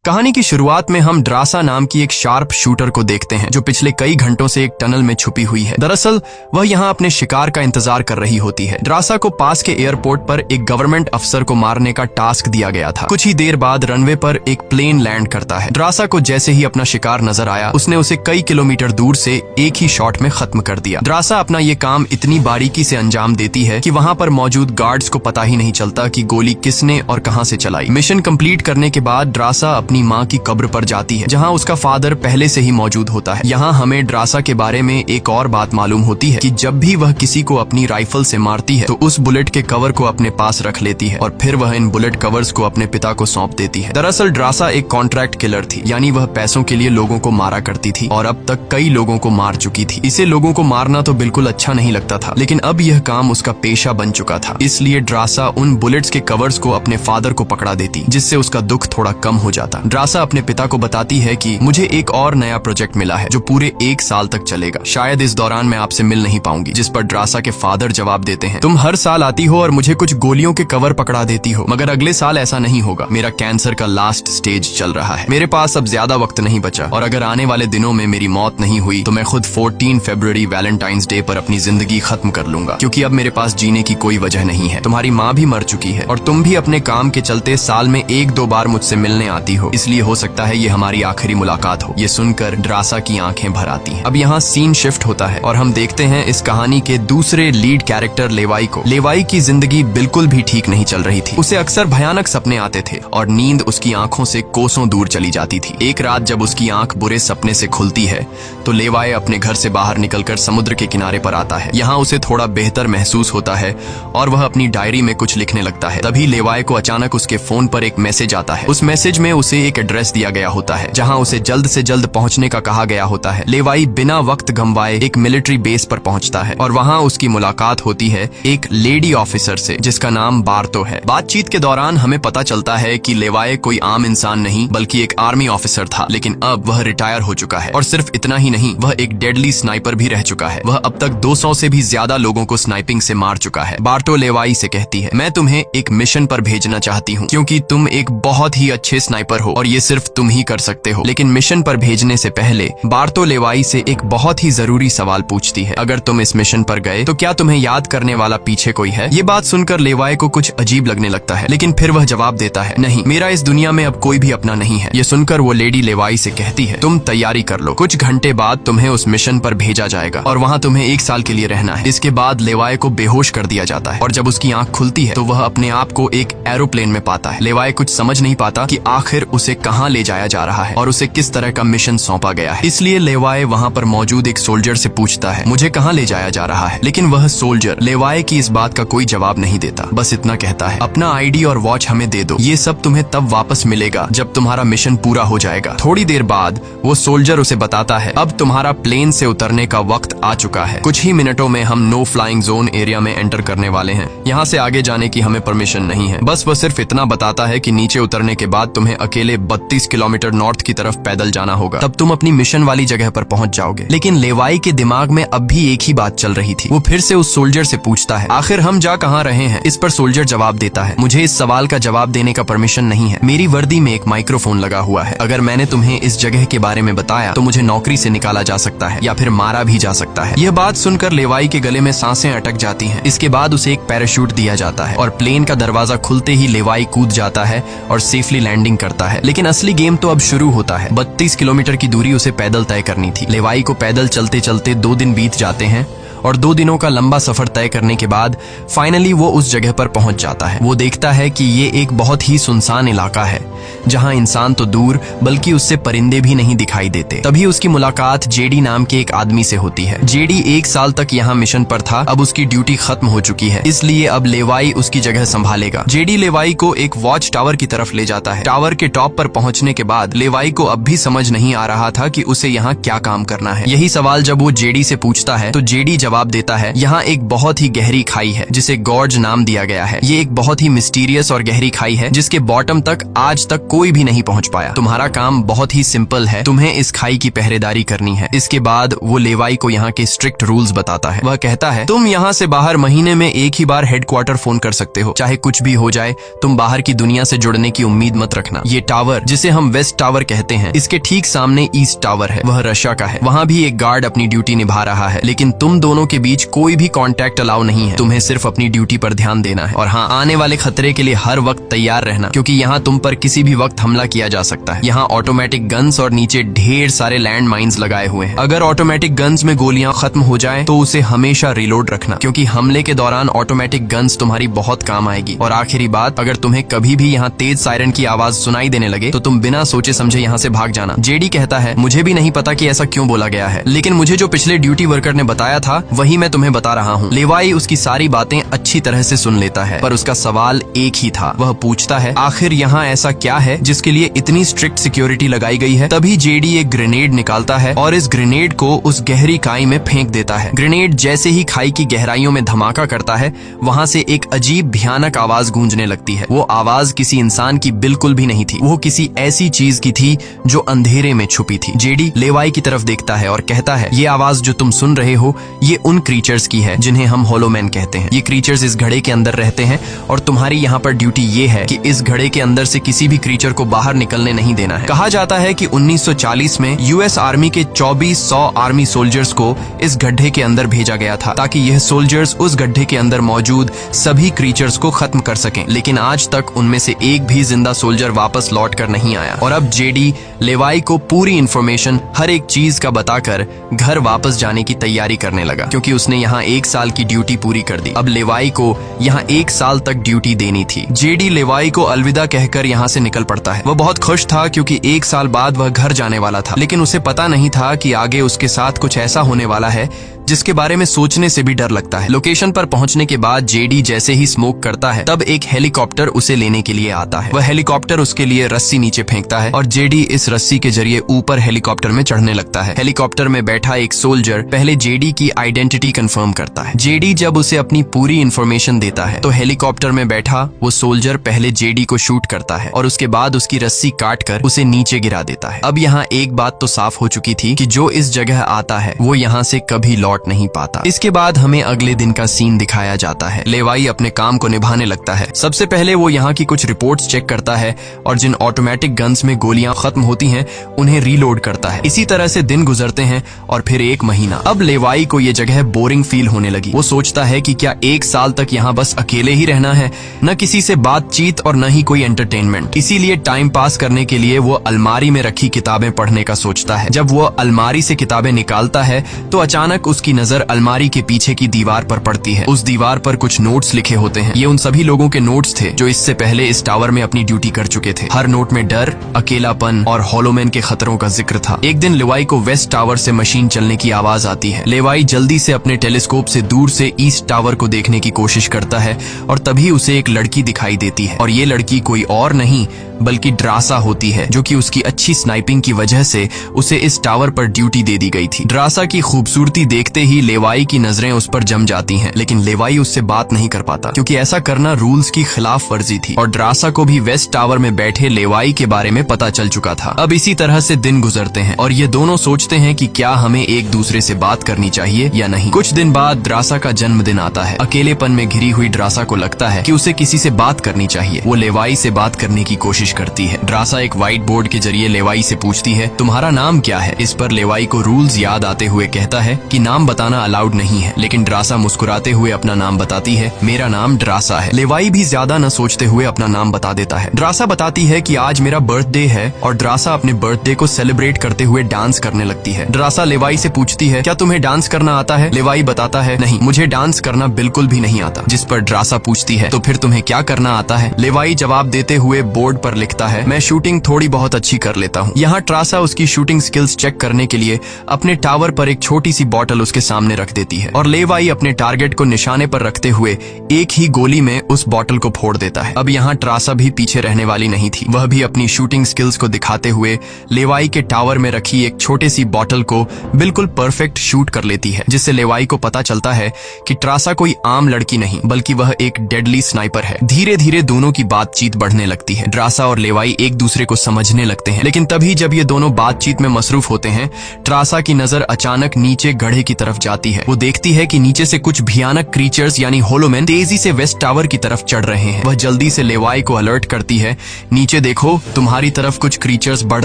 कहानी की शुरुआत में हम ड्रासा नाम की एक शार्प शूटर को देखते हैं जो पिछले कई घंटों से एक टनल में छुपी हुई है। दरअसल वह यहाँ अपने शिकार का इंतजार कर रही होती है। ड्रासा को पास के एयरपोर्ट पर एक गवर्नमेंट अफसर को मारने का टास्क दिया गया था। कुछ ही देर बाद रनवे पर एक प्लेन लैंड करता है। ड्रासा को जैसे ही अपना शिकार नजर आया उसने उसे कई किलोमीटर दूर से एक ही शॉट में खत्म कर दिया। ड्रासा अपना ये काम इतनी बारीकी से अंजाम देती है कि वहाँ पर मौजूद गार्ड्स को पता ही नहीं चलता कि गोली किसने और कहाँ से चलाई। मिशन कंप्लीट करने के बाद ड्रासा अपनी माँ की कब्र पर जाती है जहाँ उसका फादर पहले से ही मौजूद होता है। यहाँ हमें ड्रासा के बारे में एक और बात मालूम होती है कि जब भी वह किसी को अपनी राइफल से मारती है तो उस बुलेट के कवर को अपने पास रख लेती है और फिर वह इन बुलेट कवर्स को अपने पिता को सौंप देती है। दरअसल ड्रासा एक कॉन्ट्रैक्ट किलर थी, यानी वह पैसों के लिए लोगों को मारा करती थी और अब तक कई लोगों को मार चुकी थी। इसे लोगों को मारना तो बिल्कुल अच्छा नहीं लगता था, लेकिन अब यह काम उसका पेशा बन चुका था। इसलिए ड्रासा उन बुलेट्स के कवर्स को अपने फादर को पकड़ा देती, जिससे उसका दुख थोड़ा कम हो जाता। ड्रासा अपने पिता को बताती है कि मुझे एक और नया प्रोजेक्ट मिला है जो पूरे 1 साल तक चलेगा। शायद इस दौरान मैं आपसे मिल नहीं पाऊंगी। जिस पर ड्रासा के फादर जवाब देते हैं, तुम हर साल आती हो और मुझे कुछ गोलियों के कवर पकड़ा देती हो, मगर अगले साल ऐसा नहीं होगा। मेरा कैंसर का लास्ट स्टेज चल रहा है, मेरे पास अब ज्यादा वक्त नहीं बचा और अगर आने वाले दिनों में मेरी मौत नहीं हुई तो मैं खुद 14 फरवरी वैलेंटाइंस डे पर अपनी जिंदगी खत्म कर लूंगा, क्योंकि अब मेरे पास जीने की कोई वजह नहीं है। तुम्हारी माँ भी मर चुकी है और तुम भी अपने काम के चलते साल में 1-2 बार मुझसे मिलने आती हो, इसलिए हो सकता है ये हमारी आखिरी मुलाकात हो। ये सुनकर ड्रासा की आंखें भर आती हैं। अब यहाँ सीन शिफ्ट होता है और हम देखते हैं इस कहानी के दूसरे लीड कैरेक्टर लेवाई को। लेवाई की जिंदगी बिल्कुल भी ठीक नहीं चल रही थी। उसे अक्सर भयानक सपने आते थे और नींद उसकी आंखों से कोसों दूर चली जाती थी। एक रात जब उसकी आंख बुरे सपने से खुलती है तो लेवाई अपने घर से बाहर निकलकर समुद्र के किनारे पर आता है। यहाँ उसे थोड़ा बेहतर महसूस होता है और वह अपनी डायरी में कुछ लिखने लगता है। तभी लेवाई को अचानक उसके फोन पर एक मैसेज आता है। उस मैसेज में उसे एक एड्रेस दिया गया होता है जहाँ उसे जल्द से जल्द पहुंचने का कहा गया होता है। लेवाई बिना वक्त गंवाए एक मिलिट्री बेस पर पहुंचता है और वहां उसकी मुलाकात होती है एक लेडी ऑफिसर से जिसका नाम बार्तो है। बातचीत के दौरान हमें पता चलता है कि लेवाई कोई आम इंसान नहीं बल्कि एक आर्मी ऑफिसर था, लेकिन अब वह रिटायर हो चुका है और सिर्फ इतना ही नहीं, वह एक डेडली स्नाइपर भी रह चुका है। वह अब तक 200 से भी ज्यादा लोगों को स्नाइपिंग से मार चुका है। बार्तो लेवाई से कहती है, मैं तुम्हें एक मिशन पर भेजना चाहती हूँ क्योंकि तुम एक बहुत ही अच्छे स्नाइपर हो और ये सिर्फ तुम ही कर सकते हो। लेकिन मिशन पर भेजने से पहले बार्तो लेवाई से एक बहुत ही जरूरी सवाल पूछती है, अगर तुम इस मिशन पर गए तो क्या तुम्हें याद करने वाला पीछे कोई है? ये बात सुनकर लेवाई को कुछ अजीब लगने लगता है, लेकिन फिर वह जवाब देता है, नहीं, मेरा इस दुनिया में अब कोई भी अपना नहीं है। ये सुनकर वो लेडी लेवाई से कहती है, तुम तैयारी कर लो, कुछ घंटे बाद तुम्हें उस मिशन पर भेजा जाएगा और वहाँ तुम्हें 1 साल के लिए रहना है। इसके बाद लेवाई को बेहोश कर दिया जाता है और जब उसकी आंख खुलती है तो वह अपने आप को एक एरोप्लेन में पाता है। लेवाई कुछ समझ नहीं पाता कि आखिर उसे कहाँ ले जाया जा रहा है और उसे किस तरह का मिशन सौंपा गया है। इसलिए लेवाई वहाँ पर मौजूद एक सोल्जर से पूछता है, मुझे कहाँ ले जाया जा रहा है? लेकिन वह सोल्जर लेवाई की इस बात का कोई जवाब नहीं देता, बस इतना कहता है, अपना आईडी और वॉच हमें दे दो, ये सब तुम्हें तब वापस मिलेगा जब तुम्हारा मिशन पूरा हो जाएगा। थोड़ी देर बाद वो सोल्जर उसे बताता है, अब तुम्हारा प्लेन से उतरने का वक्त आ चुका है, कुछ ही मिनटों में हम नो फ्लाइंग जोन एरिया में एंटर करने वाले हैं, यहाँ से आगे जाने की हमें परमिशन नहीं है। बस वह सिर्फ इतना बताता है कि नीचे उतरने के बाद तुम्हें अकेले 32 किलोमीटर नॉर्थ की तरफ पैदल जाना होगा, तब तुम अपनी मिशन वाली जगह पर पहुंच जाओगे। लेकिन लेवाई के दिमाग में अब भी एक ही बात चल रही थी। वो फिर से उस सोल्जर से पूछता है, आखिर हम जा कहाँ रहे हैं? इस पर सोल्जर जवाब देता है, मुझे इस सवाल का जवाब देने का परमिशन नहीं है, मेरी वर्दी में एक माइक्रोफोन लगा हुआ है, अगर मैंने तुम्हें इस जगह के बारे में बताया तो मुझे नौकरी से निकाला जा सकता है या फिर मारा भी जा सकता है। यह बात सुनकर लेवाई के गले में सांसें अटक जाती हैं। इसके बाद उसे एक पैराशूट दिया जाता है और प्लेन का दरवाजा खुलते ही लेवाई कूद जाता है और सेफली लैंडिंग करता है। लेकिन असली गेम तो अब शुरू होता है। 32 किलोमीटर की दूरी उसे पैदल तय करनी थी। लेवाई को पैदल चलते चलते 2 दिन बीत जाते हैं और 2 दिनों का लंबा सफर तय करने के बाद फाइनली वो उस जगह पर पहुंच जाता है। वो देखता है कि ये एक बहुत ही सुनसान इलाका है जहां इंसान तो दूर बल्कि उससे परिंदे भी नहीं दिखाई देते। तभी उसकी मुलाकात जेडी नाम के एक आदमी से होती है। जेडी 1 साल तक यहाँ मिशन पर था, अब उसकी ड्यूटी खत्म हो चुकी है, इसलिए अब लेवाई उसकी जगह संभालेगा। जेडी लेवाई को एक वॉच टावर की तरफ ले जाता है। टावर के टॉप पर पहुंचने के बाद लेवाई को अब भी समझ नहीं आ रहा था कि उसे यहाँ क्या काम करना है। यही सवाल जब वो जेडी से पूछता है तो जेडी जवाब देता है, यहाँ एक बहुत ही गहरी खाई है जिसे गॉर्ज नाम दिया गया है। ये एक बहुत ही मिस्टीरियस और गहरी खाई है जिसके बॉटम तक आज तक कोई भी नहीं पहुंच पाया। तुम्हारा काम बहुत ही सिंपल है, तुम्हें इस खाई की पहरेदारी करनी है। इसके बाद वो लेवाई को यहाँ के स्ट्रिक्ट रूल्स बताता है। वह कहता है, तुम यहाँ से बाहर महीने में एक ही बार हेडक्वार्टर फोन कर सकते हो, चाहे कुछ भी हो जाए। तुम बाहर की दुनिया से जुड़ने की उम्मीद मत रखना। ये टावर, जिसे हम वेस्ट टावर कहते हैं, इसके ठीक सामने ईस्ट टावर है, वह रशिया का है। वहाँ भी एक गार्ड अपनी ड्यूटी निभा रहा है, लेकिन तुम दोनों के बीच कोई भी कांटेक्ट अलाउ नहीं है। तुम्हें सिर्फ अपनी ड्यूटी पर ध्यान देना है और हाँ, आने वाले खतरे के लिए हर वक्त तैयार रहना, क्योंकि यहाँ तुम पर किसी भी वक्त हमला किया जा सकता है। यहाँ ऑटोमेटिक गन्स और नीचे ढेर सारे लैंड माइन्स लगाए हुए हैं। अगर ऑटोमेटिक गन्स में गोलियां खत्म हो जाए तो उसे हमेशा रिलोड रखना, क्योंकि हमले के दौरान ऑटोमेटिक गन्स तुम्हारी बहुत काम आएगी। और आखिरी बात, अगर तुम्हें कभी भी यहाँ तेज सायरन की आवाज सुनाई देने लगे तो तुम बिना सोचे समझे यहाँ से भाग जाना। जेडी कहता है, मुझे भी नहीं पता कि ऐसा क्यों बोला गया है, लेकिन मुझे जो पिछले ड्यूटी वर्कर ने बताया था वही मैं तुम्हें बता रहा हूँ। लेवाई उसकी सारी बातें अच्छी तरह से सुन लेता है, पर उसका सवाल एक ही था। वह पूछता है, आखिर यहाँ ऐसा क्या है जिसके लिए इतनी स्ट्रिक्ट सिक्योरिटी लगाई गई है? तभी जेडी एक ग्रेनेड निकालता है और इस ग्रेनेड को उस गहरी खाई में फेंक देता है। ग्रेनेड जैसे ही खाई की गहराइयों में धमाका करता है, वहाँ से एक अजीब भयानक आवाज गूंजने लगती है। वो आवाज किसी इंसान की बिल्कुल भी नहीं थी, वो किसी ऐसी चीज की थी जो अंधेरे में छुपी थी। जेडी लेवाई की तरफ देखता है और कहता है, ये आवाज जो तुम सुन रहे हो, ये उन क्रीचर्स की है जिन्हें हम होलोमैन कहते हैं। ये क्रीचर्स इस घड़े के अंदर रहते हैं और तुम्हारी यहाँ पर ड्यूटी ये है कि इस घड़े के अंदर से किसी भी क्रीचर को बाहर निकलने नहीं देना है। कहा जाता है कि 1940 में यूएस आर्मी के 2400 आर्मी सोल्जर्स को इस गड्ढे के अंदर भेजा गया था, ताकि यह सोल्जर्स उस गड्ढे के अंदर मौजूद सभी क्रीचर्स को खत्म कर सकें। लेकिन आज तक उनमें से एक भी जिंदा सोल्जर वापस लौट कर नहीं आया। और अब जेडी लेवाई को पूरी इंफॉर्मेशन, हर एक चीज का बताकर घर वापस जाने की तैयारी करने लगा, क्योंकि उसने यहाँ 1 साल की ड्यूटी पूरी कर दी। अब लेवाई को यहाँ 1 साल तक ड्यूटी देनी थी। जेडी लेवाई को अलविदा कहकर यहाँ से निकल पड़ता है। वह बहुत खुश था क्योंकि 1 साल बाद वह घर जाने वाला था, लेकिन उसे पता नहीं था कि आगे उसके साथ कुछ ऐसा होने वाला है जिसके बारे में सोचने से भी डर लगता है। लोकेशन पर पहुंचने के बाद जेडी जैसे ही स्मोक करता है, तब एक हेलीकॉप्टर उसे लेने के लिए आता है। वह हेलीकॉप्टर उसके लिए रस्सी नीचे फेंकता है और जेडी इस रस्सी के जरिए ऊपर हेलीकॉप्टर में चढ़ने लगता है। हेलीकॉप्टर में बैठा एक सोल्जर पहले जेडी की आइडेंटिटी कंफर्म करता है। जेडी जब उसे अपनी पूरी इंफॉर्मेशन देता है तो हेलीकॉप्टर में बैठा वो सोल्जर पहले जेडी को शूट करता है और उसके बाद उसकी रस्सी काट कर उसे नीचे गिरा देता है। अब यहाँ एक बात तो साफ हो चुकी थी कि जो इस जगह आता है वो यहाँ से कभी लौट नहीं पाता। इसके बाद हमें अगले दिन का सीन दिखाया जाता है। लेवाई अपने काम को निभाने लगता है। सबसे पहले वो यहाँ की कुछ रिपोर्ट्स चेक करता है और जिन ऑटोमेटिक गन्स में गोलियां खत्म होती हैं उन्हें रीलोड करता है। इसी तरह से दिन गुजरते हैं और फिर 1 महीना। अब लेवाई को ये जगह बोरिंग फील होने लगी। वो सोचता है कि क्या 1 साल तक यहाँ बस अकेले ही रहना है, न किसी से बातचीत और न ही कोई एंटरटेनमेंट। इसीलिए टाइम पास करने के लिए वो अलमारी में रखी किताबें पढ़ने का सोचता है। जब वो अलमारी से किताबें निकालता है तो अचानक उसकी नजर अलमारी के पीछे की दीवार पर पड़ती है। उस दीवार पर कुछ नोट्स लिखे होते हैं। ये उन सभी लोगों के नोट्स थे जो इससे पहले इस टावर में अपनी ड्यूटी कर चुके थे। हर नोट में डर, अकेलापन और होलोमैन के खतरों का जिक्र था। एक दिन लेवाई को वेस्ट टावर से मशीन चलने की आवाज आती है। लेवाई जल्दी से अपने टेलीस्कोप से दूर से ईस्ट टावर को देखने की कोशिश करता है और तभी उसे एक लड़की दिखाई देती है और ये लड़की कोई और नहीं बल्कि ड्रासा होती है, जो कि उसकी अच्छी स्नाइपिंग की वजह से उसे इस टावर पर ड्यूटी दे दी गई थी। ड्रासा की खूबसूरती देखते ही लेवाई की नजरें उस पर जम जाती हैं, लेकिन लेवाई उससे बात नहीं कर पाता क्योंकि ऐसा करना रूल्स की खिलाफ वर्जी थी और ड्रासा को भी वेस्ट टावर में बैठे लेवाई के बारे में पता चल चुका था। अब इसी तरह से दिन गुजरते हैं और ये दोनों सोचते हैं कि क्या हमें एक दूसरे से बात करनी चाहिए या नहीं। कुछ दिन बाद ड्रासा का जन्मदिन आता है। अकेलेपन में घिरी हुई ड्रासा को लगता है कि उसे किसी से बात करनी चाहिए। वो लेवाई से बात करने की कोशिश करती है। ड्रासा एक व्हाइट बोर्ड के जरिए लेवाई से पूछती है, तुम्हारा नाम क्या है? इस पर लेवाई को रूल्स याद आते हुए कहता है कि नाम बताना अलाउड नहीं है, लेकिन ड्रासा मुस्कुराते हुए अपना नाम बताती है, मेरा नाम ड्रासा है। लेवाई भी ज्यादा न सोचते हुए अपना नाम बता देता है। ड्रासा बताती है कि आज मेरा बर्थडे है और ड्रासा अपने बर्थडे को सेलिब्रेट करते हुए डांस करने लगती है। ड्रासा लेवाई से पूछती है, क्या तुम्हें डांस करना आता है? लेवाई बताता है, नहीं, मुझे डांस करना बिल्कुल भी नहीं आता। जिस पर ड्रासा पूछती है, तो फिर तुम्हें क्या करना आता है? लेवाई जवाब देते हुए बोर्ड पर लिखता है, मैं शूटिंग थोड़ी बहुत अच्छी कर लेता हूँ। यहाँ ट्रासा उसकी शूटिंग स्किल्स चेक करने के लिए अपने टावर पर एक छोटी सी बॉटल उसके सामने रख देती है और लेवाई अपने टारगेट को निशाने पर रखते हुए एक ही गोली में उस बॉटल को फोड़ देता है। अब यहाँ ट्रासा भी पीछे रहने वाली नहीं थी। वह भी अपनी शूटिंग स्किल्स को दिखाते हुए लेवाई के टावर में रखी एक छोटे सी बॉटल को बिल्कुल परफेक्ट शूट कर लेती है, जिससे लेवाई को पता चलता है कि ट्रासा कोई आम लड़की नहीं बल्कि वह एक डेडली स्नाइपर है। धीरे धीरे दोनों की बातचीत बढ़ने लगती है। ट्रासा और लेवाई एक दूसरे को समझने लगते हैं, लेकिन तभी जब ये दोनों बातचीत में मसरूफ होते हैं, ट्रासा की नजर अचानक नीचे गड्ढे की तरफ जाती है। वो देखती है कि नीचे से कुछ भयानक क्रीचर्स यानी होलोमैन तेजी से वेस्ट टावर की तरफ चढ़ रहे हैं। वह जल्दी से लेवाई को अलर्ट करती है, नीचे देखो, तुम्हारी तरफ कुछ क्रीचर्स बढ़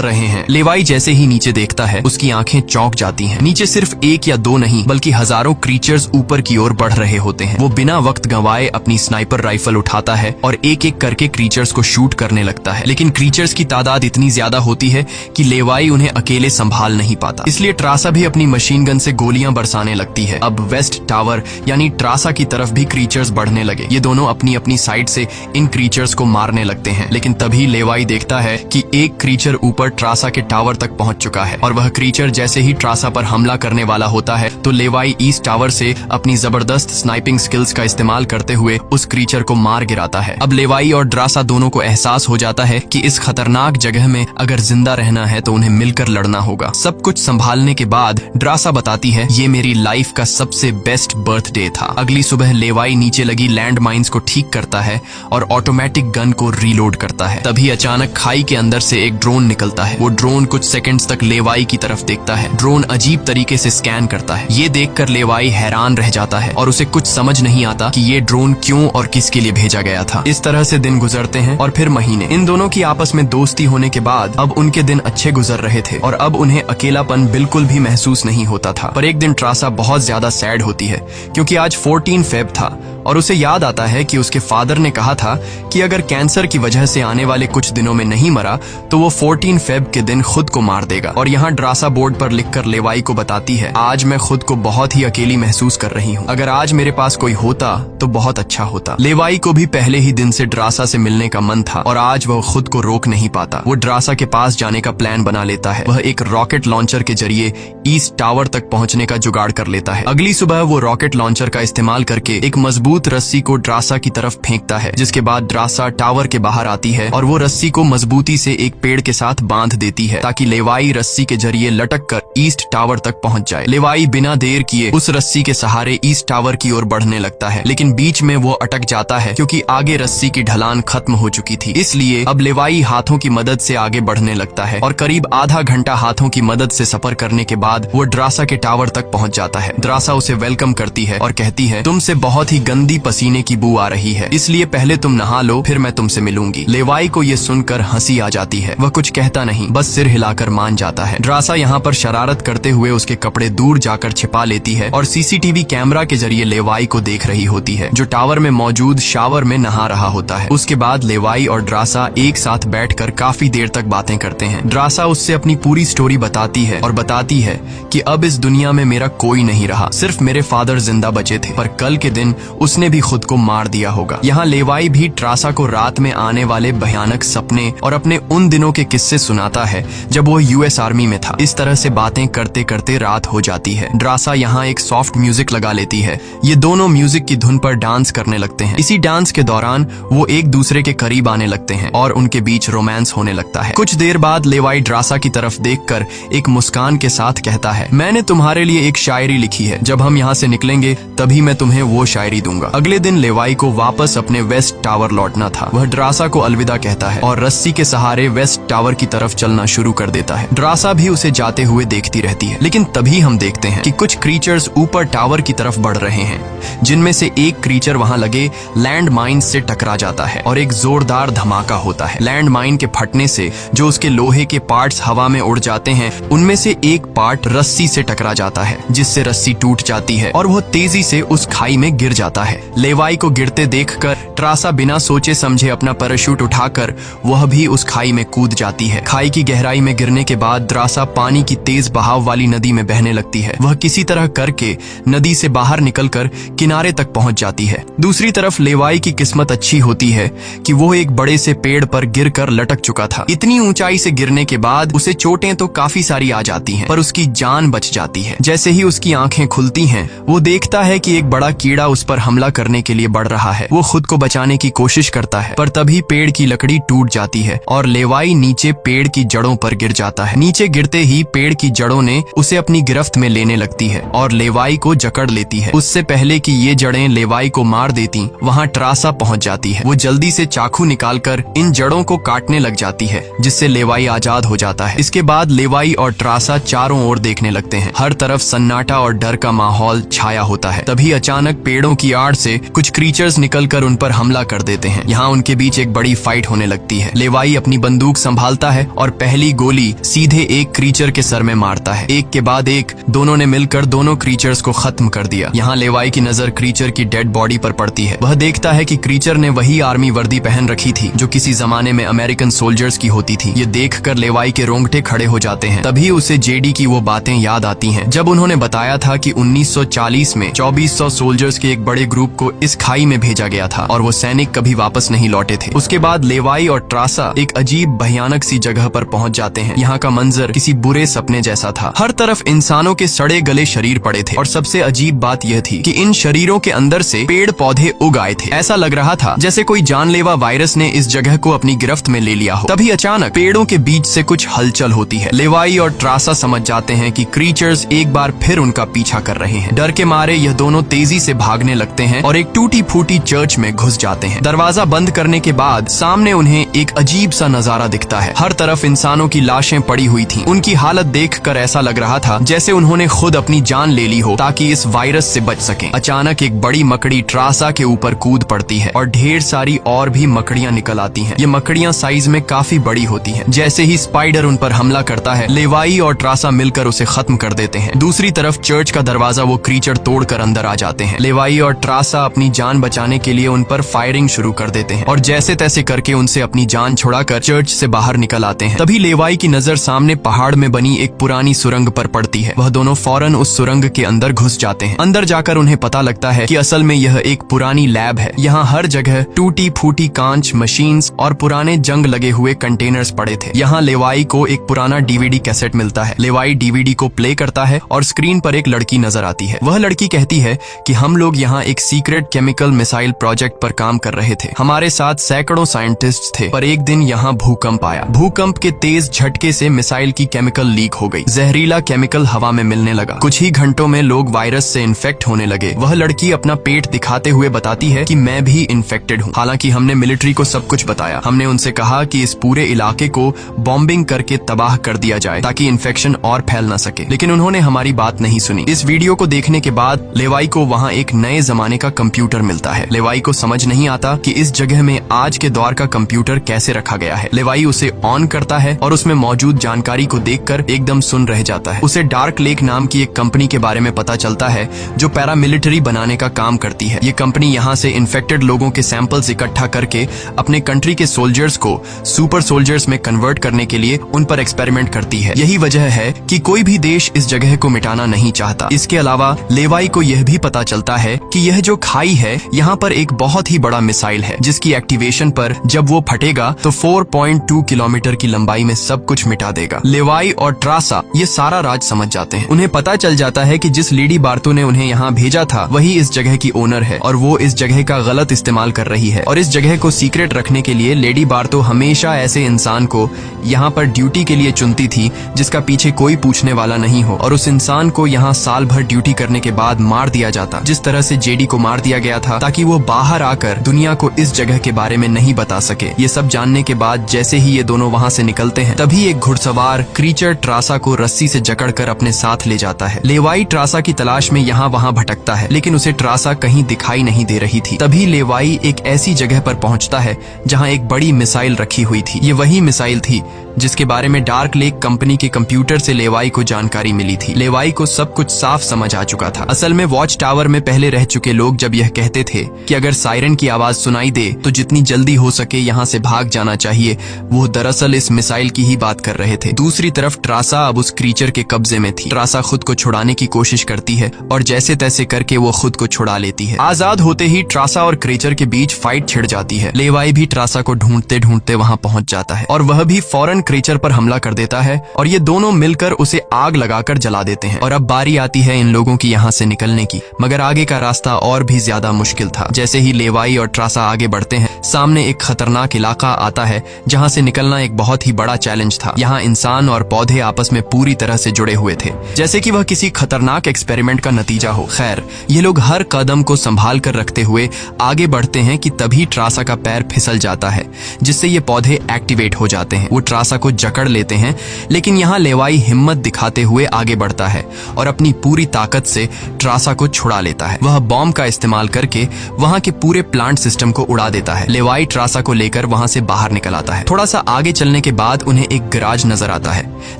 रहे हैं। लेवाई जैसे ही नीचे देखता है, उसकी आंखें चौंक जाती हैं। नीचे सिर्फ एक या दो नहीं बल्कि हजारों क्रीचर्स ऊपर की ओर बढ़ रहे होते हैं। वो बिना वक्त गंवाए अपनी स्नाइपर राइफल उठाता है और एक एक करके क्रीचर्स को शूट करने लगता है, लेकिन क्रीचर्स की तादाद इतनी ज्यादा होती है कि लेवाई उन्हें अकेले संभाल नहीं पाता। इसलिए ट्रासा भी अपनी मशीन गन से गोलियां बरसाने लगती है। अब वेस्ट टावर यानी ट्रासा की तरफ भी क्रीचर्स बढ़ने लगे। ये दोनों अपनी अपनी साइड से इन क्रीचर्स को मारने लगते हैं, लेकिन तभी लेवाई देखता है कि एक क्रीचर ऊपर ट्रासा के टावर तक पहुंच चुका है और वह क्रीचर जैसे ही ट्रासा पर हमला करने वाला होता है तो लेवाई ईस्ट टावर से अपनी जबरदस्त स्नाइपिंग स्किल्स का इस्तेमाल करते हुए उस क्रीचर को मार गिराता है। अब लेवाई और ड्रासा दोनों को एहसास हो जाता है कि इस खतरनाक जगह में अगर जिंदा रहना है तो उन्हें मिलकर लड़ना होगा। सब कुछ संभालने के बाद ड्रासा बताती है, ये मेरी लाइफ का सबसे बेस्ट बर्थडे था। अगली सुबह लेवाई नीचे लगी लैंड माइन्स को ठीक करता है और ऑटोमेटिक गन को रीलोड करता है। तभी अचानक खाई के अंदर से एक ड्रोन निकलता है। वो ड्रोन कुछ सेकंड्स तक लेवाई की तरफ देखता है। ड्रोन अजीब तरीके से स्कैन करता है। ये देखकर लेवाई हैरान रह जाता है और उसे कुछ समझ नहीं आता कि ये ड्रोन क्यों और किसके लिए भेजा गया था। इस तरह से दिन गुजरते हैं और फिर महीने। इन दोनों की आपस में दोस्ती होने के बाद अब उनके दिन अच्छे गुजर रहे थे और अब उन्हें अकेलापन बिल्कुल भी महसूस नहीं होता था। पर एक दिन ट्रासा बहुत ज्यादा सैड होती है क्योंकि आज 14 फेब था और उसे याद आता है कि उसके फादर ने कहा था कि अगर कैंसर की वजह से आने वाले कुछ दिनों में नहीं मरा तो वो 14 फेब के दिन खुद को मार देगा। और यहाँ ड्रासा बोर्ड पर लिखकर लेवाई को बताती है, आज मैं खुद को बहुत ही अकेली महसूस कर रही हूँ। अगर आज मेरे पास कोई होता तो बहुत अच्छा होता। लेवाई को भी पहले ही दिन से ड्रासा से मिलने का मन था और आज वह खुद को रोक नहीं पाता। वो ड्रासा के पास जाने का प्लान बना लेता है। वह एक रॉकेट लॉन्चर के जरिए ईस्ट टावर तक पहुंचने का जुगाड़ कर लेता है। अगली सुबह वो रॉकेट लॉन्चर का इस्तेमाल करके एक मजबूत रस्सी को ड्रासा की तरफ फेंकता है, जिसके बाद ड्रासा टावर के बाहर आती है और वो रस्सी को मजबूती से एक पेड़ के साथ बांध देती है ताकि लेवाई रस्सी के जरिए लटक कर ईस्ट टावर तक पहुंच जाए। लेवाई बिना देर किए उस रस्सी के सहारे ईस्ट टावर की ओर बढ़ने लगता है, लेकिन बीच में वो अटक जाता है क्योंकि आगे रस्सी की ढलान खत्म हो चुकी थी। इसलिए अब लेवाई हाथों की मदद से आगे बढ़ने लगता है और करीब आधा घंटा हाथों की मदद से सफर करने के बाद वो ड्रासा के टावर तक पहुंच जाता है। ड्रासा उसे वेलकम करती है और कहती है, तुमसे बहुत ही गंदी पसीने की बू आ रही है, इसलिए पहले तुम नहा लो, फिर मैं तुमसे मिलूंगी। लेवाई को ये सुनकर हंसी आ जाती है। वह कुछ कहता नहीं, बस सिर हिलाकर मान जाता है। ड्रासा यहाँ पर शरारत करते हुए उसके कपड़े दूर जाकर छिपा लेती है और सीसीटीवी कैमरा के जरिए लेवाई को देख रही होती है, जो टावर में मौजूद शावर में नहा रहा होता है। उसके बाद लेवाई और ड्रासा एक साथ बैठकर काफी देर तक बातें करते हैं। ड्रासा उससे अपनी पूरी स्टोरी बताती है और बताती है कि अब इस दुनिया में मेरा कोई नहीं रहा, सिर्फ मेरे फादर जिंदा बचे थे, पर कल के दिन उसने भी खुद को मार दिया होगा। यहाँ लेवाई भी ट्रासा को रात में आने वाले भयानक सपने और अपने उन दिनों के किस्से सुनाता है जब वो यूएस आर्मी में था। इस तरह से बातें करते करते रात हो जाती है। ड्रासा यहाँ एक सॉफ्ट म्यूजिक लगा लेती है। ये दोनों म्यूजिक की धुन पर डांस करने लगते हैं। इसी डांस के दौरान वो एक दूसरे के करीब आने लगते हैं और उनके बीच रोमांस होने लगता है। कुछ देर बाद लेवाई ड्रासा की तरफ देखकर एक मुस्कान के साथ कहता है, मैंने तुम्हारे लिए एक शायरी लिखी है, जब हम यहाँ से निकलेंगे तभी मैं तुम्हें वो शायरी दूंगा। अगले दिन लेवाई को वापस अपने वेस्ट टावर लौटना था। वह ड्रासा को अलविदा कहता है और रस्सी के सहारे वेस्ट टावर की तरफ चलना शुरू कर देता है। ड्रासा भी उसे जाते हुए देखती रहती है, लेकिन तभी हम देखते हैं कि कुछ क्रीचर्स ऊपर टावर की तरफ बढ़ रहे हैं, जिनमें से एक क्रीचर वहां लगे लैंड माइन से टकरा जाता है और एक जोरदार धमाका होता है। लैंड माइन के फटने से जो उसके लोहे के पार्ट्स हवा में उड़ जाते हैं, उनमें से एक पार्ट रस्सी से टकरा जाता है, जिससे रस्सी टूट जाती है और वो तेजी से उस खाई में गिर जाता है। लेवाई को गिरते देखकर ट्रासा बिना सोचे समझे अपना पैराशूट उठाकर वह भी उस खाई में कूद जाती है। खाई की गहराई में गिरने के बाद द्रासा पानी की तेज बहाव वाली नदी में बहने लगती है। वह किसी तरह करके नदी से बाहर निकलकर किनारे तक पहुंच जाती है। दूसरी तरफ लेवाई की किस्मत अच्छी होती है कि वो एक बड़े से पेड़ पर गिरकर लटक चुका था। इतनी ऊंचाई से गिरने के बाद उसे चोटें तो काफी सारी आ जाती हैं, पर उसकी जान बच जाती है। जैसे ही उसकी आंखें खुलती हैं, वो देखता है कि एक बड़ा कीड़ा उस पर हमला करने के लिए बढ़ रहा है। वो खुद को बचाने की कोशिश करता है, पर तभी पेड़ की लकड़ी टूट जाती है और लेवाई नीचे पेड़ की जड़ों पर गिर जाता है। नीचे गिरते ही पेड़ की जड़ों ने उसे अपनी गिरफ्त में लेने लगती है और लेवाई को जकड़ लेती है। उससे पहले कि ये जड़ें लेवाई को मार देती, वहाँ ट्रासा पहुँच जाती है। वो जल्दी से चाकू निकालकर इन जड़ों को काटने लग जाती है, जिससे लेवाई आजाद हो जाता है। इसके बाद लेवाई और ट्रासा चारों ओर देखने लगते हैं। हर तरफ सन्नाटा और डर का माहौल छाया होता है। तभी अचानक पेड़ों की आड़ से कुछ क्रीचर्स निकलकर उन पर हमला कर देते हैं। यहाँ उनके बीच एक बड़ी फाइट होने लगती है। लेवाई अपनी बंदूक संभालता है और पहली गोली सीधे एक क्रीचर के सर में मारता है। एक के बाद एक दोनों ने मिलकर दोनों क्रीचर्स को खत्म कर दिया। यहाँ लेवाई की नजर क्रीचर की डेड बॉडी पर पड़ती है। वह देखता है कि क्रीचर ने वही आर्मी वर्दी पहन रखी थी जो किसी जमाने में अमेरिकन सोल्जर्स की होती थी। ये देखकर लेवाई के रोंगटे खड़े हो जाते हैं। तभी उसे जेडी की वो बातें याद आती हैं, जब उन्होंने बताया था कि 1940 में 2400 सोल्जर्स के एक बड़े ग्रुप को इस खाई में भेजा गया था और वो सैनिक कभी वापस नहीं लौटे थे। उसके बाद लेवाई और ट्रासा एक अजीब भयानक सी जगह पर पहुंच जाते हैं। यहाँ का मंजर किसी बुरे सपने जैसा था। हर तरफ इंसानों के सड़े गले शरीर पड़े थे और सबसे अजीब बात यह थी कि इन शरीरों के अंदर से पेड़ पौधे उग आए थे। ऐसा लग रहा था जैसे कोई जानलेवा वायरस ने इस जगह को अपनी गिरफ्त में ले लिया हो। तभी अचानक पेड़ों के बीच से कुछ हलचल होती है। लेवाई और ट्रासा समझ जाते हैं कि क्रीचर्स एक बार फिर उनका पीछा कर रहे हैं। डर के मारे यह दोनों तेजी से भागने लगते हैं और एक टूटी फूटी चर्च में घुस जाते हैं। दरवाजा बंद करने के बाद सामने उन्हें एक अजीब सा नजारा दिखता है। हर तरफ इंसानों की लाशें पड़ी हुई थीं। उनकी हालत देखकर ऐसा लग रहा था जैसे उन्होंने खुद अपनी जान ले ली हो ताकि इस वायरस से बच सकें। अचानक एक बड़ी मकड़ी ट्रासा के ऊपर कूद पड़ती है और ढेर सारी और भी मकड़ियां निकल आती हैं। ये मकड़ियां साइज में काफी बड़ी होती हैं। जैसे ही स्पाइडर उन पर हमला करता है, लेवाई और ट्रासा मिलकर उसे खत्म कर देते हैं। दूसरी तरफ चर्च का दरवाजा वो क्रीचर तोड़कर अंदर आ जाते हैं। लेवाई और ट्रासा अपनी जान बचाने के लिए उन पर फायरिंग शुरू कर देते हैं और जैसे तैसे करके उनसे अपनी जान छुड़ाकर चर्च से बाहर निकल आते हैं। तभी लेवाई की नजर सामने पहाड़ में बनी एक पुरानी सुरंग पर पड़ती है। वह दोनों फौरन उस सुरंग के अंदर घुस जाते हैं। अंदर जाकर उन्हें पता लगता है कि असल में यह एक पुरानी लैब है। यहाँ हर जगह टूटी फूटी कांच, मशीन्स और पुराने जंग लगे हुए कंटेनर्स पड़े थे। यहाँ लेवाई को एक पुराना डीवीडी कैसेट मिलता है। लेवाई डीवीडी को प्ले करता है और स्क्रीन पर एक लड़की नजर आती है। वह लड़की कहती है कि हम लोग यहाँ एक सीक्रेट केमिकल मिसाइल प्रोजेक्ट पर काम कर रहे थे। हमारे साथ सैकड़ों साइंटिस्ट थे, पर एक दिन यहाँ भूकंप आया। भूकंप के तेज झटके से मिसाइल की केमिकल लीक हो गई। जहरीला केमिकल हवा में मिलने लगा। कुछ ही घंटों में लोग वायरस से इन्फेक्ट होने लगे। वह लड़की अपना पेट दिखाते हुए बताती है कि मैं भी इन्फेक्टेड हूँ। हालांकि हमने मिलिट्री को सब कुछ बताया। हमने उनसे कहा कि इस पूरे इलाके को बॉम्बिंग करके तबाह कर दिया जाए ताकि इन्फेक्शन और फैल न सके, लेकिन उन्होंने हमारी बात नहीं सुनी। इस वीडियो को देखने के बाद लेवाई को वहाँ एक नए जमाने का कंप्यूटर मिलता है। लेवाई को समझ नहीं आता कि इस जगह में आज के दौर का कंप्यूटर कैसे रखा गया है। लेवाई उसे ऑन करता है और उसमें मौजूद जानकारी को देखकर एकदम सुन रह जाता है। उसे डार्क लेक नाम की एक कंपनी के बारे में पता चलता है जो पैरामिलिट्री बनाने का काम करती है। ये कंपनी यहाँ से इन्फेक्टेड लोगों के सैंपल्स इकट्ठा करके अपने कंट्री के सोल्जर्स को सुपर सोल्जर्स में कन्वर्ट करने के लिए उन पर एक्सपेरिमेंट करती है। यही वजह है कि कोई भी देश इस जगह को मिटाना नहीं चाहता। इसके अलावा लेवाई को यह भी पता चलता है कि यह जो खाई है यहाँ पर एक बहुत ही बड़ा मिसाइल है जिसकी एक्टिवेशन पर जब वो फटेगा तो 4.2 किलोमीटर की लंबाई में सब कुछ मिटा देगा। लेवाई और ट्रासा ये सारा राज समझ जाते हैं। उन्हें पता चल जाता है कि जिस लेडी बार्तो ने उन्हें यहाँ भेजा था वही इस जगह की ओनर है और वो इस जगह का गलत इस्तेमाल कर रही है। और इस जगह को सीक्रेट रखने के लिए लेडी बार्तो हमेशा ऐसे इंसान को यहाँ पर ड्यूटी के लिए चुनती थी जिसका पीछे कोई पूछने वाला नहीं हो, और उस इंसान को यहाँ साल भर ड्यूटी करने के बाद मार दिया जाता, जिस तरह से जेडी को मार दिया गया था ताकि वो बाहर आकर दुनिया को इस जगह के बारे में नहीं बता सके। ये सब जानने के बाद जैसे ही ये दोनों वहाँ से निकलते हैं तभी एक घुड़सवार क्रीचर ट्रासा को रस्सी से जकड़कर अपने साथ ले जाता है। लेवाई ट्रासा की तलाश में यहाँ वहाँ भटकता है लेकिन उसे ट्रासा कहीं दिखाई नहीं दे रही थी। तभी लेवाई एक ऐसी जगह पर पहुँचता है जहाँ एक बड़ी मिसाइल रखी हुई थी। ये वही मिसाइल थी जिसके बारे में डार्क लेक कंपनी के कंप्यूटर से लेवाई को जानकारी मिली थी। लेवाई को सब कुछ साफ समझ आ चुका था। असल में वॉच टावर में पहले रह चुके लोग जब यह कहते थे कि अगर सायरन की आवाज सुनाई दे तो जितनी जल्दी हो सके यहाँ से भाग जाना चाहिए, वो दरअसल इस मिसाइल की ही बात कर रहे थे। दूसरी तरफ ट्रासा अब उस क्रीचर के कब्जे में थी। ट्रासा खुद को छुड़ाने की कोशिश करती है और जैसे तैसे करके वो खुद को छुड़ा लेती है। आजाद होते ही ट्रासा और क्रीचर के बीच फाइट छिड़ जाती है। लेवाई भी ट्रासा को ढूंढते ढूंढते वहां पहुंच जाता है और वह भी फौरन क्रीचर पर हमला कर देता है और ये दोनों मिलकर उसे आग लगाकर जला देते हैं। और अब बारी आती है इन लोगों की यहाँ से निकलने की, मगर आगे का रास्ता और भी ज्यादा मुश्किल था। जैसे ही लेवाई और ट्रासा आगे बढ़ते हैं, सामने एक खतरनाक इलाका आता है जहाँ से निकलना एक बहुत ही बड़ा चैलेंज था। यहाँ इंसान और पौधे आपस में पूरी तरह से जुड़े हुए थे, जैसे कि वह किसी खतरनाक एक्सपेरिमेंट का नतीजा हो। खैर, ये लोग हर कदम को संभाल कर रखते हुए आगे बढ़ते हैं कि तभी ट्रासा का पैर फिसल जाता है, जिससे ये पौधे एक्टिवेट हो जाते हैं। वो ट्रासा को जकड़ लेते हैं, लेकिन यहाँ लेवाई हिम्मत दिखाते हुए आगे बढ़ता है और अपनी पूरी ताकत से ट्रासा को छुड़ा लेता है। वह बॉम्ब का इस्तेमाल करके वहां के पूरे प्लांट सिस्टम को उड़ा देता है। लेवाई ट्रासा को लेकर वहां से बाहर निकल आता है। थोड़ा सा आगे चलने के बाद उन्हें एक गैराज नजर आता है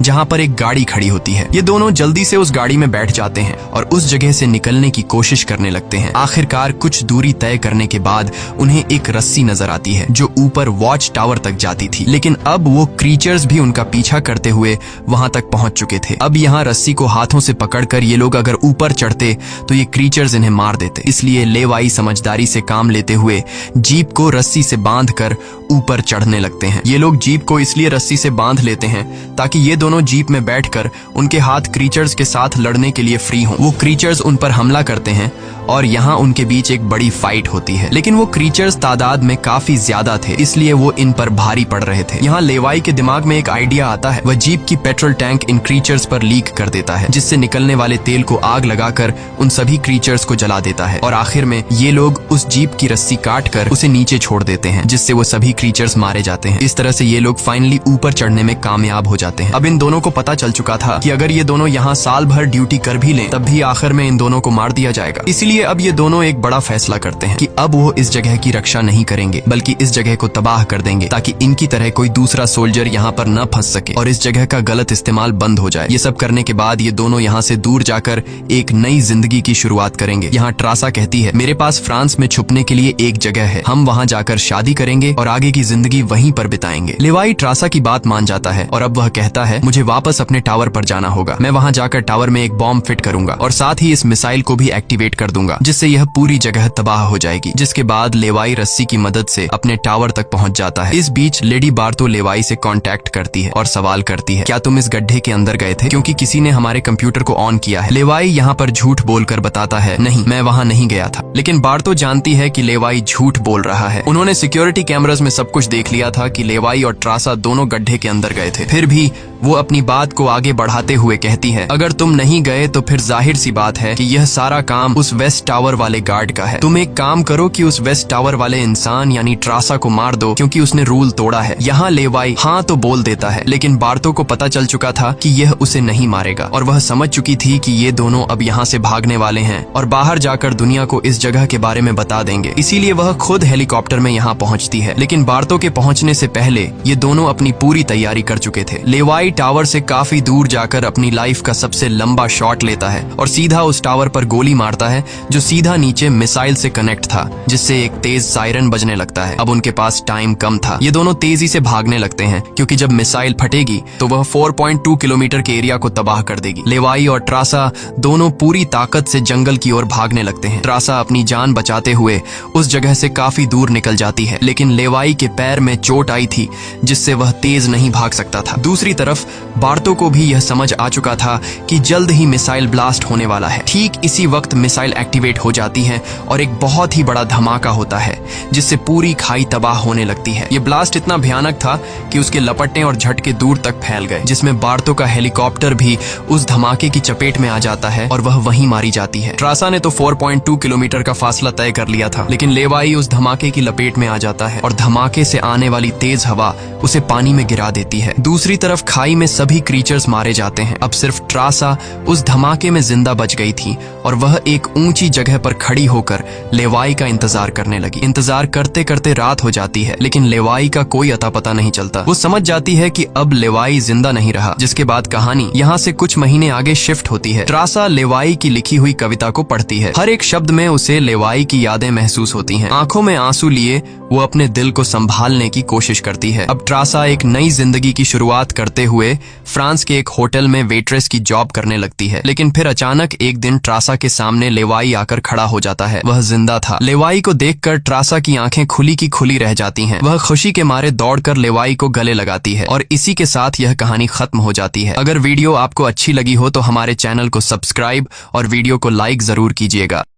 जहां पर एक गाड़ी खड़ी होती है। ये दोनों जल्दी से उस गाड़ी में बैठ जाते हैं और उस जगह से निकलने की कोशिश करने लगते हैं। आखिरकार कुछ दूरी तय करने के बाद उन्हें एक रस्सी नजर आती है जो ऊपर वॉच टावर तक जाती थी, लेकिन अब वो क्रीचर्स भी उनका पीछा करते हुए वहां तक पहुंच चुके थे। अब यहाँ रस्सी को हाथों से पकड़कर ये लोग अगर ऊपर चढ़ते तो ये क्रीचर्स इन्हें मार देते। इसलिए लेवाई समझदारी से काम लेते हुए जीप को रस्सी से बांधकर ऊपर चढ़ने लगते हैं। ये लोग जीप को इसलिए रस्सी से बांध लेते हैं ताकि ये दोनों जीप में बैठकर उनके हाथ क्रीचर्स के साथ लड़ने के लिए फ्री हों। वो क्रीचर्स उन पर हमला करते हैं और यहाँ उनके बीच एक बड़ी फाइट होती है, लेकिन वो क्रीचर्स तादाद में काफी ज्यादा थे, इसलिए वो इन पर भारी पड़ रहे थे। यहाँ लेवाई के दिमाग में एक आइडिया आता है। वह जीप की पेट्रोल टैंक इन क्रीचर्स पर लीक कर देता है, जिससे निकलने वाले तेल को आग लगाकर उन सभी क्रीचर्स को जला देता है और आखिर में ये लोग उस जीप की रस्सी काट कर उसे नीचे छोड़ देते हैं, जिससे वो सभी क्रीचर्स मारे जाते हैं। इस तरह से ये लोग फाइनली ऊपर चढ़ने में कामयाब हो जाते हैं। अब इन दोनों को पता चल चुका था कि अगर ये दोनों यहाँ साल भर ड्यूटी कर भी लें तब भी आखिर में इन दोनों को मार दिया जाएगा। इसलिए अब ये दोनों एक बड़ा फैसला करते हैं कि अब वो इस जगह की रक्षा नहीं करेंगे बल्कि इस जगह को तबाह कर देंगे, ताकि इनकी तरह कोई दूसरा सोल्जर यहाँ पर न फंस सके और इस जगह का गलत इस्तेमाल बंद हो जाए। ये सब करने के बाद ये दोनों यहाँ से दूर जाकर एक नई जिंदगी की शुरुआत करेंगे। यहाँ ट्रासा कहती है, मेरे पास फ्रांस में छुपने के लिए एक जगह है, हम वहाँ जाकर शादी करेंगे और आगे की जिंदगी वहीं पर बिताएंगे। लेवाई ट्रासा की बात मान जाता है और अब वह कहता है, मुझे वापस अपने टावर पर जाना होगा। मैं वहाँ जाकर टावर में एक बॉम्ब फिट करूंगा और साथ ही इस मिसाइल को भी एक्टिवेट कर दूंगा, जिससे यह पूरी जगह तबाह हो जाएगी। जिसके बाद लेवाई रस्सी की मदद से अपने टावर तक पहुंच जाता है। इस बीच लेडी बार्तो लेवाई से कांटेक्ट करती है और सवाल करती है, क्या तुम इस गड्ढे के अंदर गए थे क्योंकि किसी ने हमारे कंप्यूटर को ऑन किया है। लेवाई यहाँ पर झूठ बोलकर बताता है, नहीं, मैं वहाँ नहीं गया था। लेकिन बार्तो जानती है कि लेवाई झूठ बोल रहा है। उन्होंने सिक्योरिटी कैमरास में सब कुछ देख लिया था कि लेवाई और ट्रासा दोनों गड्ढे के अंदर गए थे। फिर भी वो अपनी बात को आगे बढ़ाते हुए कहती है, अगर तुम नहीं गए तो फिर जाहिर सी बात है कि यह सारा काम उस वेस्ट टावर वाले गार्ड का है। तुम एक काम करो कि उस वेस्ट टावर वाले इंसान यानी ट्रासा को मार दो क्योंकि उसने रूल तोड़ा है। यहाँ लेवाई हाँ तो बोल देता है, लेकिन बार्तो को पता चल चुका था कि यह उसे नहीं मारेगा और वह समझ चुकी थी कि ये दोनों अब यहाँ से भागने वाले हैं और बाहर जाकर दुनिया को इस जगह के बारे में बता देंगे। इसीलिए वह खुद हेलीकॉप्टर में यहाँ पहुँचती है, लेकिन बार्तो के पहुँचने से पहले ये दोनों अपनी पूरी तैयारी कर चुके थे। लेवाई टावर से काफी दूर जाकर अपनी लाइफ का सबसे लंबा शॉट लेता है और सीधा उस टावर पर गोली मारता है जो सीधा नीचे मिसाइल से कनेक्ट था, जिससे एक तेज सायरन बजने लगता है। अब उनके पास टाइम कम था। ये दोनों तेजी से भागने लगते हैं क्योंकि जब मिसाइल फटेगी तो वह 4.2 किलोमीटर के एरिया को तबाह कर देगी। लेवाई और ट्रासा दोनों पूरी ताकत से जंगल की ओर भागने लगते हैं। ट्रासा अपनी जान बचाते हुए उस जगह से काफी दूर निकल जाती है, लेकिन लेवाई के पैर में चोट आई थी जिससे वह तेज नहीं भाग सकता था। दूसरी तरफ बार्तो को भी यह समझ आ चुका था कि जल्द ही मिसाइल ब्लास्ट होने वाला है। ठीक इसी वक्त मिसाइल एक्टिवेट हो जाती है और एक बहुत ही बड़ा धमाका होता है जिससे पूरी खाई तबाह होने लगती है। ये ब्लास्ट इतना भयानक था कि उसके लपटने और झटके दूर तक फैल गए, जिसमें बार्तो का हेलीकॉप्टर भी उस धमाके की चपेट में आ जाता है और वह वहीं मारी जाती है। ट्रासा ने तो 4.2 किलोमीटर का फासला तय कर लिया था, लेकिन लेवाई उस धमाके की लपेट में आ जाता है और धमाके से आने वाली तेज हवा उसे पानी में गिरा देती है। दूसरी तरफ खाई खाई में सभी क्रीचर्स मारे जाते हैं। अब सिर्फ ट्रासा उस धमाके में जिंदा बच गई थी और वह एक ऊंची जगह पर खड़ी होकर लेवाई का इंतजार करने लगी। इंतजार करते करते रात हो जाती है, लेकिन लेवाई का कोई अता पता नहीं चलता। वो समझ जाती है कि अब लेवाई जिंदा नहीं रहा, जिसके बाद कहानी यहाँ से कुछ महीने आगे शिफ्ट होती है। ट्रासा लेवाई की लिखी हुई कविता को पढ़ती है। हर एक शब्द में उसे लेवाई की यादें महसूस होती हैं। आंखों में आंसू लिए वो अपने दिल को संभालने की कोशिश करती है। अब ट्रासा एक नई जिंदगी की शुरुआत करते हुए फ्रांस के एक होटल में वेट्रेस की जॉब करने लगती है। लेकिन फिर अचानक एक दिन ट्रासा के सामने लेवाई आकर खड़ा हो जाता है। वह जिंदा था। लेवाई को देखकर ट्रासा की आंखें खुली की खुली रह जाती हैं। वह खुशी के मारे दौड़कर लेवाई को गले लगाती है और इसी के साथ यह कहानी खत्म हो जाती है। अगर वीडियो आपको अच्छी लगी हो तो हमारे चैनल को सब्सक्राइब और वीडियो को लाइक जरूर कीजिएगा।